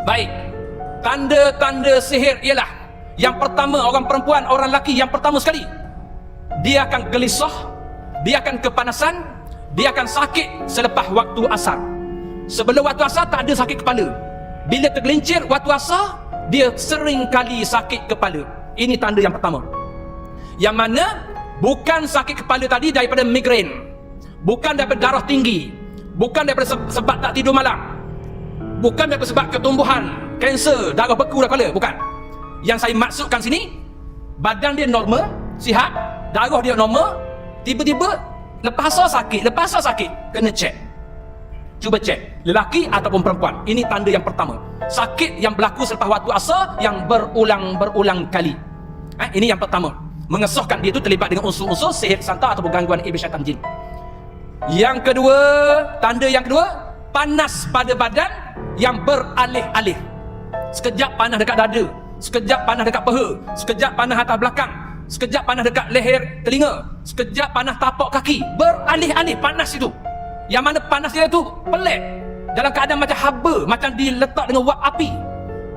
Baik. Tanda-tanda sihir ialah, yang pertama, orang perempuan, orang lelaki, yang pertama sekali, dia akan gelisah, dia akan kepanasan, dia akan sakit selepas waktu asar. Sebelum waktu asar tak ada sakit kepala. Bila tergelincir waktu asar, dia sering kali sakit kepala. Ini tanda yang pertama. Yang mana bukan sakit kepala tadi daripada migrain, bukan daripada darah tinggi, bukan daripada sebab tak tidur malam, bukan daripada sebab ketumbuhan, kanser, darah beku dalam kepala, bukan. Yang saya maksudkan sini, badan dia normal, sihat, darah dia normal, tiba-tiba lepas asar sakit, kena cek. Cuba cek, lelaki ataupun perempuan. Ini tanda yang pertama. Sakit yang berlaku selepas waktu asar yang berulang-berulang kali. Ini yang pertama. Mengesahkan dia itu terlibat dengan unsur-unsur sihir santar ataupun gangguan iblis syaitan jin. Yang kedua, tanda yang kedua, panas pada badan yang beralih-alih. Sekejap panas dekat dada, sekejap panas dekat peha, sekejap panas atas belakang, sekejap panas dekat leher telinga, sekejap panas tapak kaki. Beralih-alih panas itu. Yang mana panas dia tu pelik, dalam keadaan macam haba, macam diletak dengan wap api.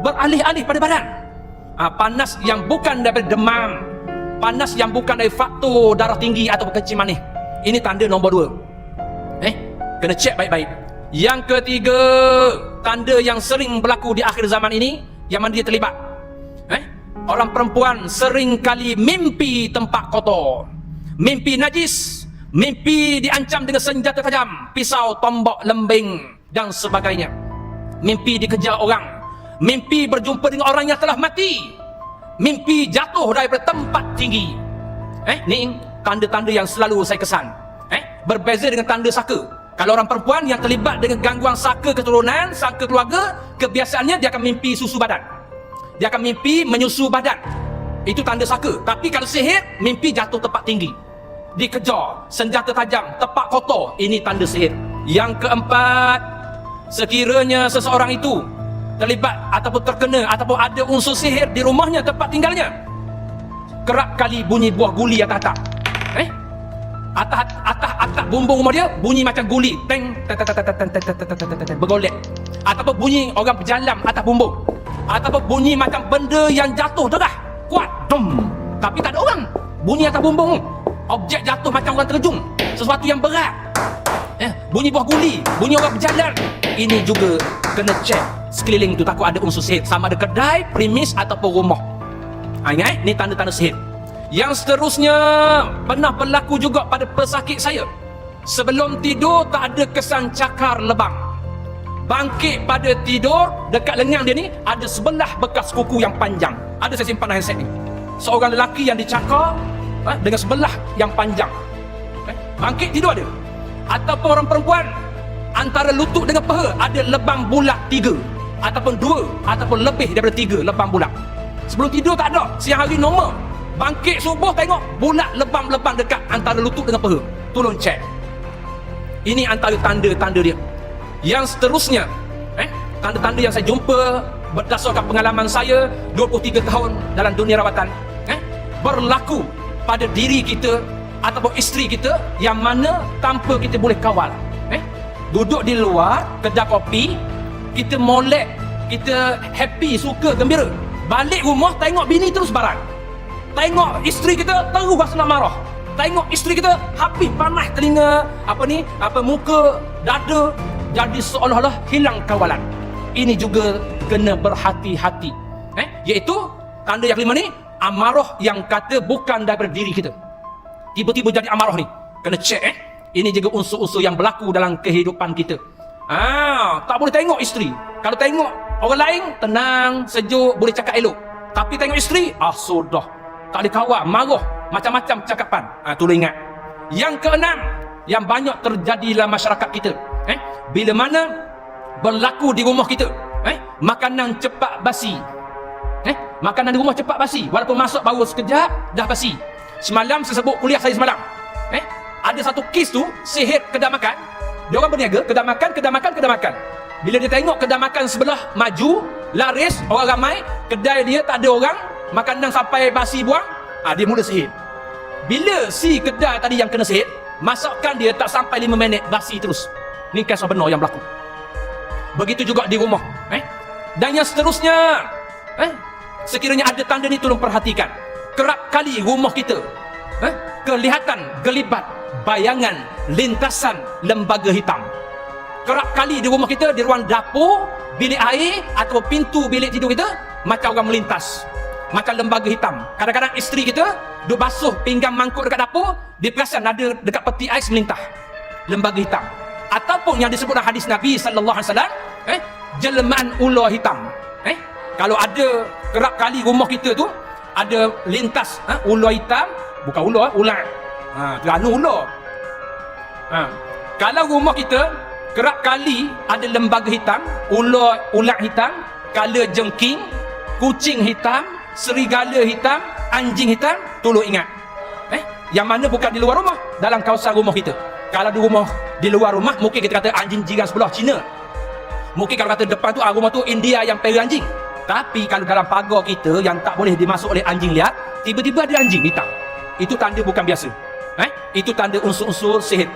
Beralih-alih pada badan. Panas yang bukan daripada demam, panas yang bukan dari faktor darah tinggi atau kencing manis. Ini tanda nombor 2. Kena cek baik-baik. Yang ketiga, tanda yang sering berlaku di akhir zaman ini, yang mana dia terlibat, orang perempuan sering kali mimpi tempat kotor, mimpi najis, mimpi diancam dengan senjata tajam, pisau, tombak, lembing dan sebagainya. Mimpi dikejar orang, mimpi berjumpa dengan orang yang telah mati, mimpi jatuh daripada tempat tinggi. Ni tanda-tanda yang selalu saya kesan. Berbeza dengan tanda saka. Kalau orang perempuan yang terlibat dengan gangguan saka keturunan, saka keluarga, kebiasaannya dia akan mimpi susu badan, dia akan mimpi menyusu badan. Itu tanda saka. Tapi kalau sihir, mimpi jatuh tempat tinggi, dikejar, senjata tajam, tempat kotor. Ini tanda sihir. Yang keempat, sekiranya seseorang itu terlibat ataupun terkena ataupun ada unsur sihir di rumahnya, tempat tinggalnya, kerap kali bunyi buah guli atas-atas. Atas bumbung rumah dia bunyi macam guli, teng, bergolek. Ataupun bunyi orang berjalan atas bumbung, ataupun bunyi macam benda yang jatuh derah kuat, dum, tapi tak ada orang. Bunyi atas bumbung, objek jatuh macam orang terjun, sesuatu yang berat. Bunyi buah guli, bunyi orang berjalan. Ini juga kena cek sekeliling tu, takut ada unsur sihir, sama ada kedai, premis ataupun rumah. Ingat, ni tanda-tanda sihir. Yang seterusnya pernah berlaku juga pada pesakit saya. Sebelum tidur tak ada kesan cakar lebam. Bangkit pada tidur, dekat lengan dia ni ada sebelah bekas kuku yang panjang. Ada saya simpan handset ni. Seorang lelaki yang dicakar dengan sebelah yang panjang. Bangkit tidur ada. Ataupun orang perempuan, antara lutut dengan peha ada lebam bulat 3, ataupun 2, ataupun lebih daripada 3 lebam bulat. Sebelum tidur tak ada, siang hari normal. Bangkit subuh tengok bulat lebam-lebam dekat antara lutut dengan peha. Tolong cek. Ini antara tanda-tanda dia. Yang seterusnya, tanda-tanda yang saya jumpa berdasarkan pengalaman saya 23 tahun dalam dunia rawatan, berlaku pada diri kita ataupun isteri kita, yang mana tanpa kita boleh kawal. Duduk di luar kedai kopi, kita molek, kita happy, suka, gembira. Balik rumah tengok bini terus barang. Tengok isteri kita terus rasa nak marah. Tengok isteri kita habis panas telinga, muka, dada, jadi seolah-olah hilang kawalan. Ini juga kena berhati-hati. Iaitu tanda yang kelima ni, amarah yang kata bukan daripada diri kita. Tiba-tiba jadi amarah ni, kena cek. Ini juga unsur-unsur yang berlaku dalam kehidupan kita. Tak boleh tengok isteri. Kalau tengok orang lain, tenang, sejuk, boleh cakap elok. Tapi tengok isteri, sudah, tak boleh kawal, marah, macam-macam cakapan. Tolong ingat. Yang keenam, yang banyak terjadi dalam masyarakat kita, bila mana berlaku di rumah kita, makanan cepat basi. Makanan di rumah cepat basi, walaupun masuk baru sekejap dah basi. Semalam saya sebut kuliah saya semalam, ada satu kes tu, sihir kedai makan. Dia orang berniaga kedai makan. Bila dia tengok kedai makan sebelah maju, laris, orang ramai, kedai dia tak ada orang, makanan sampai basi buang, dia mula sihir. Bila si kedai tadi yang kena sihir, masakan dia tak sampai 5 minit basi terus. Ni kisah benar yang berlaku. Begitu juga di rumah. Dan yang seterusnya, sekiranya ada tanda ni tolong perhatikan. Kerap kali rumah kita kelihatan gelibat bayangan lintasan lembaga hitam. Kerap kali di rumah kita, di ruang dapur, bilik air atau pintu bilik tidur kita, macam orang melintas, macam lembaga hitam. Kadang-kadang isteri kita duk basuh pinggan mangkuk dekat dapur, dia perasan ada dekat peti ais melintah lembaga hitam. Ataupun yang disebut dalam hadis Nabi sallallahu alaihi wasallam, jelmaan ular hitam. Kalau ada kerap kali rumah kita tu ada lintas ular hitam, bukan ular, ular. Kerana ular. Kalau rumah kita kerap kali ada lembaga hitam, ular hitam, kala jengking, kucing hitam, serigala hitam, anjing hitam, tolong ingat. Yang mana bukan di luar rumah, dalam kawasan rumah kita. Kalau di luar rumah, mungkin kita kata anjing jiran sebelah Cina. Mungkin kalau kata depan tu rumah tu India yang pera anjing. Tapi kalau dalam pagar kita yang tak boleh dimasuk oleh anjing liar, tiba-tiba ada anjing hitam, itu tanda bukan biasa. Itu tanda unsur-unsur sihir.